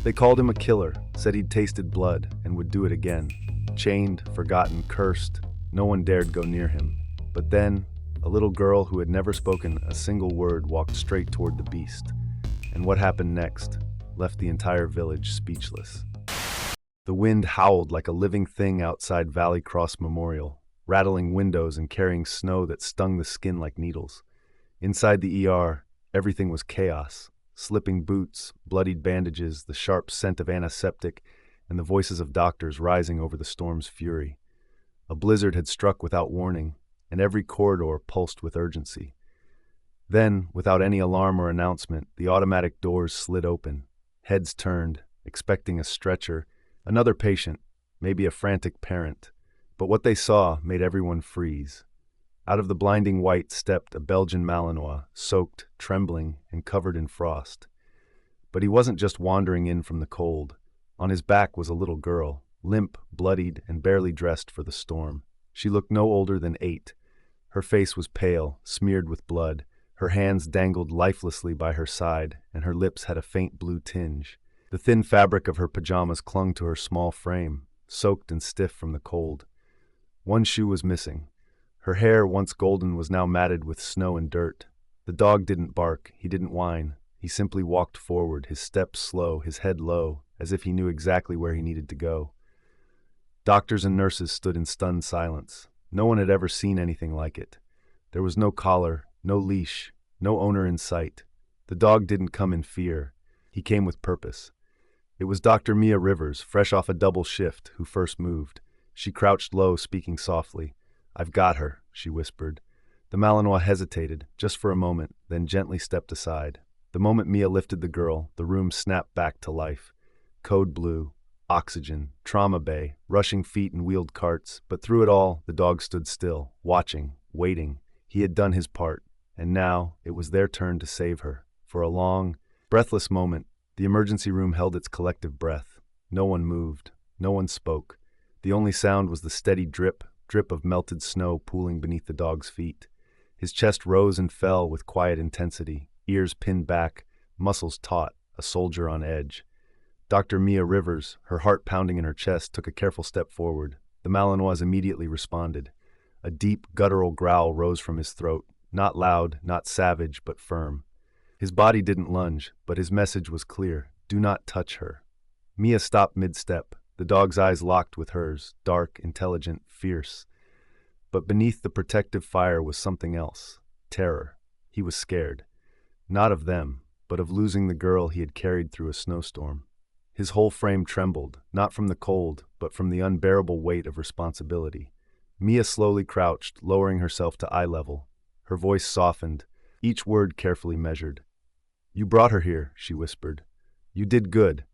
They called him a killer, said he'd tasted blood and would do it again. Chained, forgotten, cursed, no one dared go near him. But then, a little girl who had never spoken a single word walked straight toward the beast. And what happened next left the entire village speechless. The wind howled like a living thing outside Valley Cross Memorial, rattling windows and carrying snow that stung the skin like needles. Inside the ER, everything was chaos. Slipping boots, bloodied bandages, the sharp scent of antiseptic, and the voices of doctors rising over the storm's fury. A blizzard had struck without warning, and every corridor pulsed with urgency. Then, without any alarm or announcement, the automatic doors slid open. Heads turned, expecting a stretcher, another patient, maybe a frantic parent. But what they saw made everyone freeze. Out of the blinding white stepped a Belgian Malinois, soaked, trembling, and covered in frost. But he wasn't just wandering in from the cold. On his back was a little girl, limp, bloodied, and barely dressed for the storm. She looked no older than 8. Her face was pale, smeared with blood. Her hands dangled lifelessly by her side, and her lips had a faint blue tinge. The thin fabric of her pajamas clung to her small frame, soaked and stiff from the cold. One shoe was missing. Her hair, once golden, was now matted with snow and dirt. The dog didn't bark, he didn't whine. He simply walked forward, his steps slow, his head low, as if he knew exactly where he needed to go. Doctors and nurses stood in stunned silence. No one had ever seen anything like it. There was no collar, no leash, no owner in sight. The dog didn't come in fear. He came with purpose. It was Dr. Mia Rivers, fresh off a double shift, who first moved. She crouched low, speaking softly. "I've got her," she whispered. The Malinois hesitated, just for a moment, then gently stepped aside. The moment Mia lifted the girl, the room snapped back to life. Code blue, oxygen, trauma bay, rushing feet and wheeled carts, but through it all, the dog stood still, watching, waiting. He had done his part, and now it was their turn to save her. For a long, breathless moment, the emergency room held its collective breath. No one moved, no one spoke. The only sound was the steady drip of melted snow pooling beneath the dog's feet. His chest rose and fell with quiet intensity, ears pinned back, muscles taut, a soldier on edge. Dr. Mia Rivers, her heart pounding in her chest, took a careful step forward. The Malinois immediately responded. A deep, guttural growl rose from his throat, not loud, not savage, but firm. His body didn't lunge, but his message was clear. Do not touch her. Mia stopped mid-step. The dog's eyes locked with hers, dark, intelligent, fierce. But beneath the protective fire was something else. Terror. He was scared. Not of them, but of losing the girl he had carried through a snowstorm. His whole frame trembled, not from the cold, but from the unbearable weight of responsibility. Mia slowly crouched, lowering herself to eye level. Her voice softened, each word carefully measured. "You brought her here," she whispered. "You did good.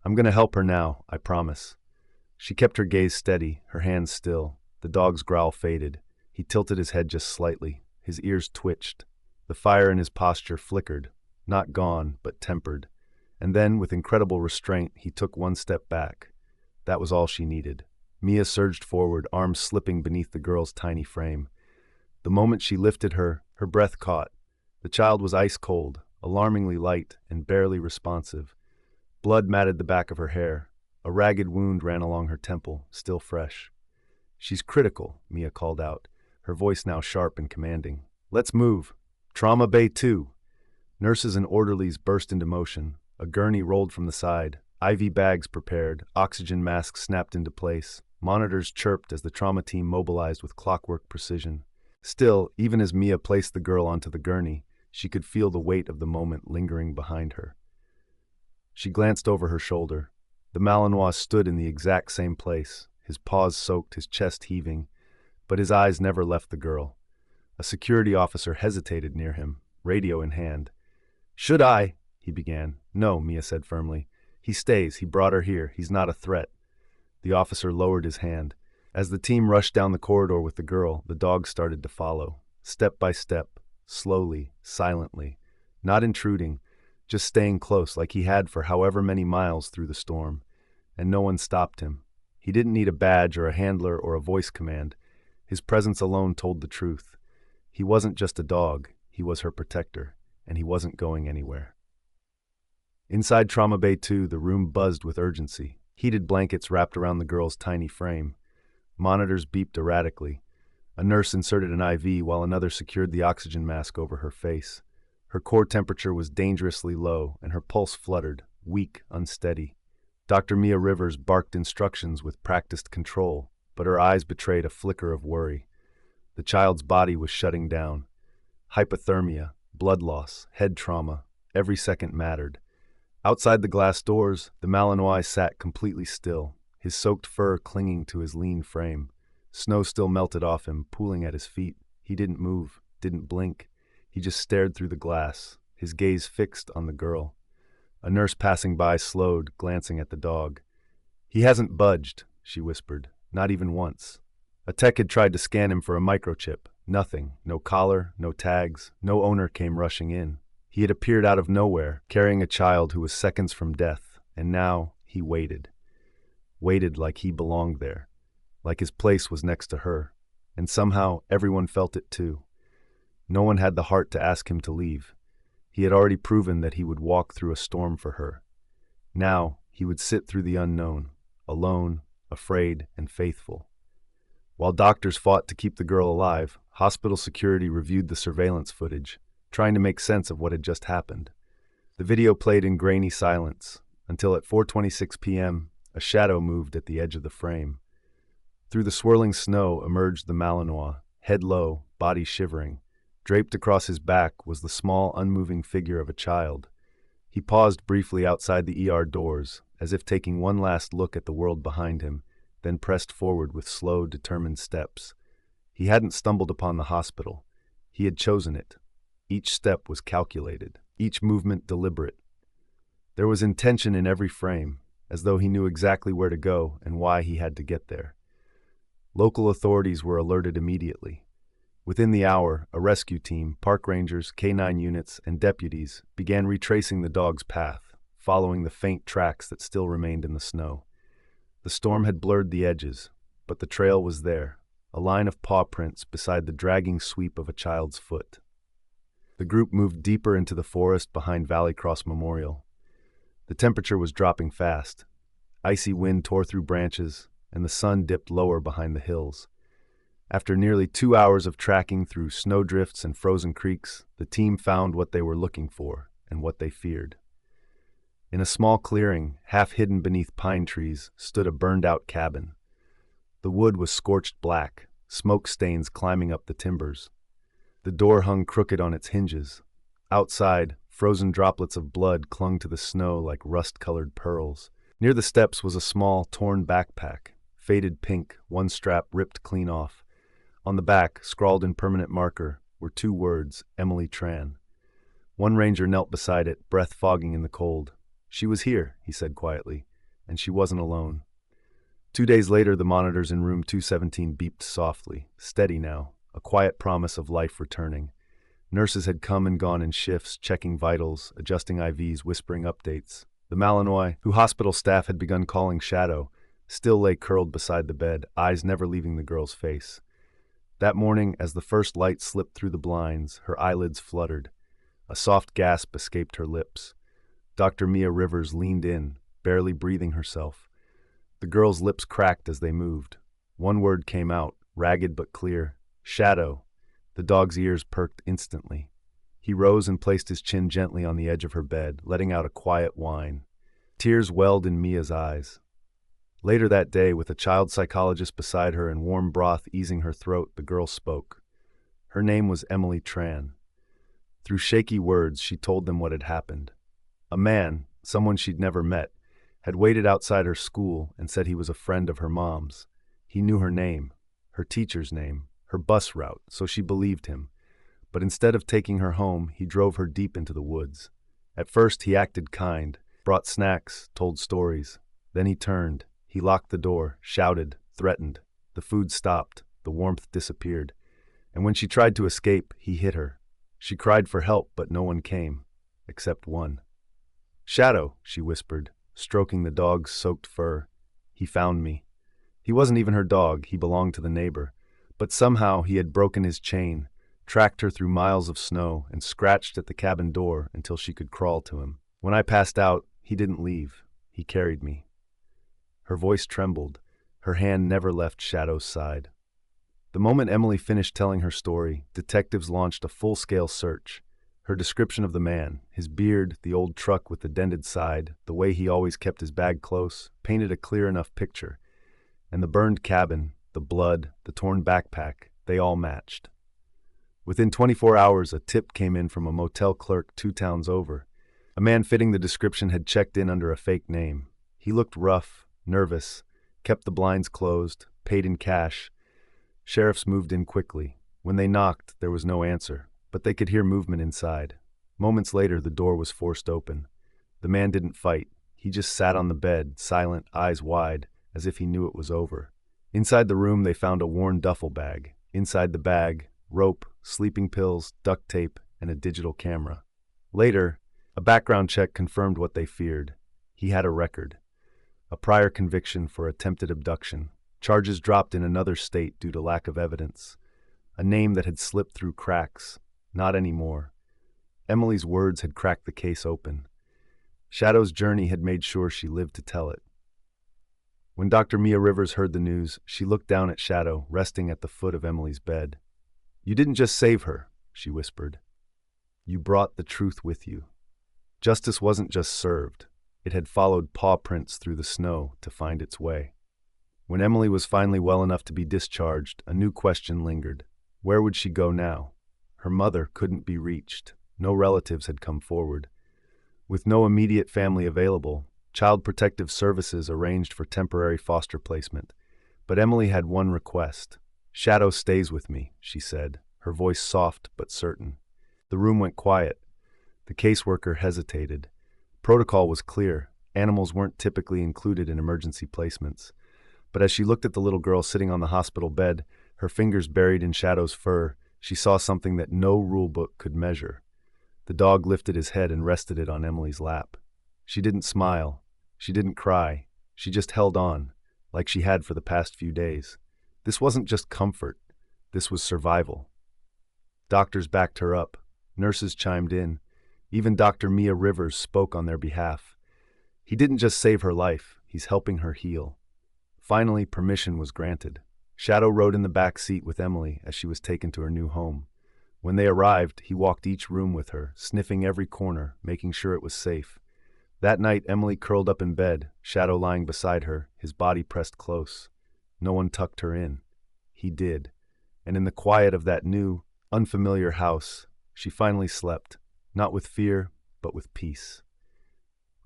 I'm going to help her now, I promise." She kept her gaze steady, her hands still. The dog's growl faded. He tilted his head just slightly. His ears twitched. The fire in his posture flickered, not gone, but tempered. And then, with incredible restraint, he took one step back. That was all she needed. Mia surged forward, arms slipping beneath the girl's tiny frame. The moment she lifted her, her breath caught. The child was ice cold, alarmingly light, and barely responsive. Blood matted the back of her hair. A ragged wound ran along her temple, still fresh. "She's critical," Mia called out, her voice now sharp and commanding. "Let's move. Trauma Bay 2. Nurses and orderlies burst into motion. A gurney rolled from the side. IV bags prepared. Oxygen masks snapped into place. Monitors chirped as the trauma team mobilized with clockwork precision. Still, even as Mia placed the girl onto the gurney, she could feel the weight of the moment lingering behind her. She glanced over her shoulder. The Malinois stood in the exact same place, his paws soaked, his chest heaving, but his eyes never left the girl. A security officer hesitated near him, radio in hand. "Should I?" he began. "No," Mia said firmly. "He stays. He brought her here. He's not a threat." The officer lowered his hand. As the team rushed down the corridor with the girl, the dog started to follow, step by step, slowly, silently, not intruding, just staying close like he had for however many miles through the storm. And no one stopped him. He didn't need a badge or a handler or a voice command. His presence alone told the truth. He wasn't just a dog, he was her protector, and he wasn't going anywhere. Inside Trauma Bay 2, the room buzzed with urgency. Heated blankets wrapped around the girl's tiny frame. Monitors beeped erratically. A nurse inserted an IV while another secured the oxygen mask over her face. Her core temperature was dangerously low, and her pulse fluttered, weak, unsteady. Dr. Mia Rivers barked instructions with practiced control, but her eyes betrayed a flicker of worry. The child's body was shutting down. Hypothermia, blood loss, head trauma, every second mattered. Outside the glass doors, the Malinois sat completely still, his soaked fur clinging to his lean frame. Snow still melted off him, pooling at his feet. He didn't move, didn't blink. He just stared through the glass, his gaze fixed on the girl. A nurse passing by slowed, glancing at the dog. "He hasn't budged," she whispered, "not even once." A tech had tried to scan him for a microchip. Nothing, no collar, no tags, no owner came rushing in. He had appeared out of nowhere, carrying a child who was seconds from death, and now he waited. Waited like he belonged there, like his place was next to her, and somehow everyone felt it too. No one had the heart to ask him to leave. He had already proven that he would walk through a storm for her. Now he would sit through the unknown, alone, afraid, and faithful. While doctors fought to keep the girl alive, hospital security reviewed the surveillance footage, trying to make sense of what had just happened. The video played in grainy silence, until at 4:26 p.m., a shadow moved at the edge of the frame. Through the swirling snow emerged the Malinois, head low, body shivering. Draped across his back was the small, unmoving figure of a child. He paused briefly outside the ER doors, as if taking one last look at the world behind him, then pressed forward with slow, determined steps. He hadn't stumbled upon the hospital. He had chosen it. Each step was calculated, each movement deliberate. There was intention in every frame, as though he knew exactly where to go and why he had to get there. Local authorities were alerted immediately. Within the hour, a rescue team, park rangers, K9 units, and deputies began retracing the dog's path, following the faint tracks that still remained in the snow. The storm had blurred the edges, but the trail was there, a line of paw prints beside the dragging sweep of a child's foot. The group moved deeper into the forest behind Valley Cross Memorial. The temperature was dropping fast. Icy wind tore through branches, and the sun dipped lower behind the hills. After nearly 2 hours of tracking through snowdrifts and frozen creeks, the team found what they were looking for and what they feared. In a small clearing, half hidden beneath pine trees, stood a burned-out cabin. The wood was scorched black, smoke stains climbing up the timbers. The door hung crooked on its hinges. Outside, frozen droplets of blood clung to the snow like rust-colored pearls. Near the steps was a small, torn backpack, faded pink, one strap ripped clean off. On the back, scrawled in permanent marker, were 2 words, Emily Tran. One ranger knelt beside it, breath fogging in the cold. "She was here," he said quietly, "and she wasn't alone." 2 days later, the monitors in room 217 beeped softly, steady now, a quiet promise of life returning. Nurses had come and gone in shifts, checking vitals, adjusting IVs, whispering updates. The Malinois, who hospital staff had begun calling Shadow, still lay curled beside the bed, eyes never leaving the girl's face. That morning, as the first light slipped through the blinds, her eyelids fluttered. A soft gasp escaped her lips. Dr. Mia Rivers leaned in, barely breathing herself. The girl's lips cracked as they moved. One word came out, ragged but clear. "Shadow." The dog's ears perked instantly. He rose and placed his chin gently on the edge of her bed, letting out a quiet whine. Tears welled in Mia's eyes. Later that day, with a child psychologist beside her and warm broth easing her throat, the girl spoke. Her name was Emily Tran. Through shaky words, she told them what had happened. A man, someone she'd never met, had waited outside her school and said he was a friend of her mom's. He knew her name, her teacher's name, her bus route, so she believed him. But instead of taking her home, he drove her deep into the woods. At first, he acted kind, brought snacks, told stories. Then he turned. He locked the door, shouted, threatened. The food stopped, the warmth disappeared. And when she tried to escape, he hit her. She cried for help, but no one came, except one. "Shadow," she whispered, stroking the dog's soaked fur. "He found me." He wasn't even her dog, he belonged to the neighbor. But somehow he had broken his chain, tracked her through miles of snow, and scratched at the cabin door until she could crawl to him. When I passed out, he didn't leave. He carried me. Her voice trembled. Her hand never left Shadow's side. The moment Emily finished telling her story, detectives launched a full-scale search. Her description of the man, his beard, the old truck with the dented side, the way he always kept his bag close, painted a clear enough picture. And the burned cabin, the blood, the torn backpack, they all matched. Within 24 hours, a tip came in from a motel clerk 2 towns over. A man fitting the description had checked in under a fake name. He looked rough, nervous, kept the blinds closed, paid in cash. Sheriffs moved in quickly. When they knocked, there was no answer, but they could hear movement inside. Moments later, the door was forced open. The man didn't fight. He just sat on the bed, silent, eyes wide, as if he knew it was over. Inside the room, they found a worn duffel bag. Inside the bag, rope, sleeping pills, duct tape, and a digital camera. Later, a background check confirmed what they feared. He had a record. A prior conviction for attempted abduction. Charges dropped in another state due to lack of evidence. A name that had slipped through cracks. Not anymore. Emily's words had cracked the case open. Shadow's journey had made sure she lived to tell it. When Dr. Mia Rivers heard the news, she looked down at Shadow, resting at the foot of Emily's bed. "You didn't just save her," she whispered. "You brought the truth with you." Justice wasn't just served. It had followed paw prints through the snow to find its way. When Emily was finally well enough to be discharged, a new question lingered. Where would she go now? Her mother couldn't be reached. No relatives had come forward. With no immediate family available, Child Protective Services arranged for temporary foster placement. But Emily had one request. "Shadow stays with me," she said, her voice soft but certain. The room went quiet. The caseworker hesitated. Protocol was clear. Animals weren't typically included in emergency placements. But as she looked at the little girl sitting on the hospital bed, her fingers buried in Shadow's fur, she saw something that no rulebook could measure. The dog lifted his head and rested it on Emily's lap. She didn't smile. She didn't cry. She just held on, like she had for the past few days. This wasn't just comfort. This was survival. Doctors backed her up. Nurses chimed in. Even Dr. Mia Rivers spoke on their behalf. He didn't just save her life. He's helping her heal. Finally, permission was granted. Shadow rode in the back seat with Emily as she was taken to her new home. When they arrived, he walked each room with her, sniffing every corner, making sure it was safe. That night, Emily curled up in bed, Shadow lying beside her, his body pressed close. No one tucked her in. He did. And in the quiet of that new, unfamiliar house, she finally slept, not with fear, but with peace.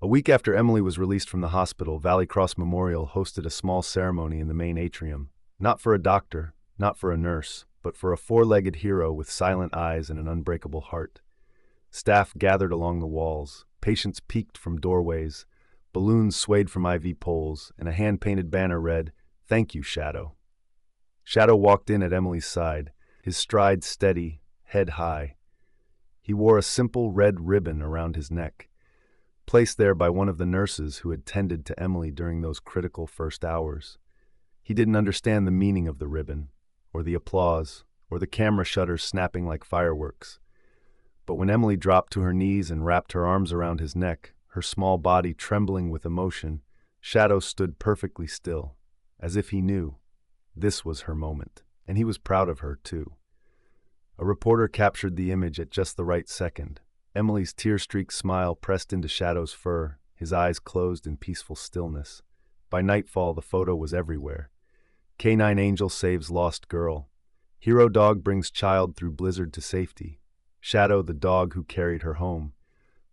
A week after Emily was released from the hospital, Valley Cross Memorial hosted a small ceremony in the main atrium. Not for a doctor, not for a nurse, but for a 4-legged hero with silent eyes and an unbreakable heart. Staff gathered along the walls, patients peeked from doorways, balloons swayed from IV poles, and a hand-painted banner read, "Thank you, Shadow." Shadow walked in at Emily's side, his stride steady, head high. He wore a simple red ribbon around his neck, placed there by one of the nurses who had tended to Emily during those critical first hours. He didn't understand the meaning of the ribbon, or the applause, or the camera shutters snapping like fireworks. But when Emily dropped to her knees and wrapped her arms around his neck, her small body trembling with emotion, Shadow stood perfectly still, as if he knew. This was her moment, and he was proud of her, too. A reporter captured the image at just the right second. Emily's tear-streaked smile pressed into Shadow's fur, his eyes closed in peaceful stillness. By nightfall, the photo was everywhere. Canine Angel saves lost girl. Hero dog brings child through blizzard to safety. Shadow, the dog who carried her home.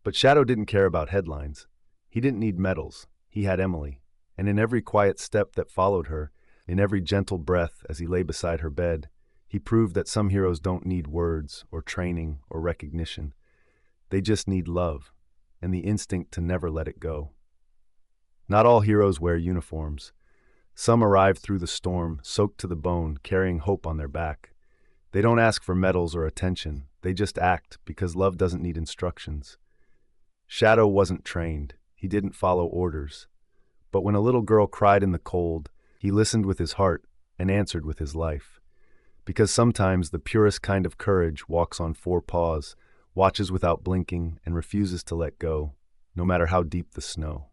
But Shadow didn't care about headlines. He didn't need medals. He had Emily. And in every quiet step that followed her, in every gentle breath as he lay beside her bed, he proved that some heroes don't need words or training or recognition. They just need love and the instinct to never let it go. Not all heroes wear uniforms. Some arrive through the storm, soaked to the bone, carrying hope on their back. They don't ask for medals or attention. They just act because love doesn't need instructions. Shadow wasn't trained. He didn't follow orders. But when a little girl cried in the cold, he listened with his heart and answered with his life. Because sometimes the purest kind of courage walks on 4 paws, watches without blinking, and refuses to let go, no matter how deep the snow.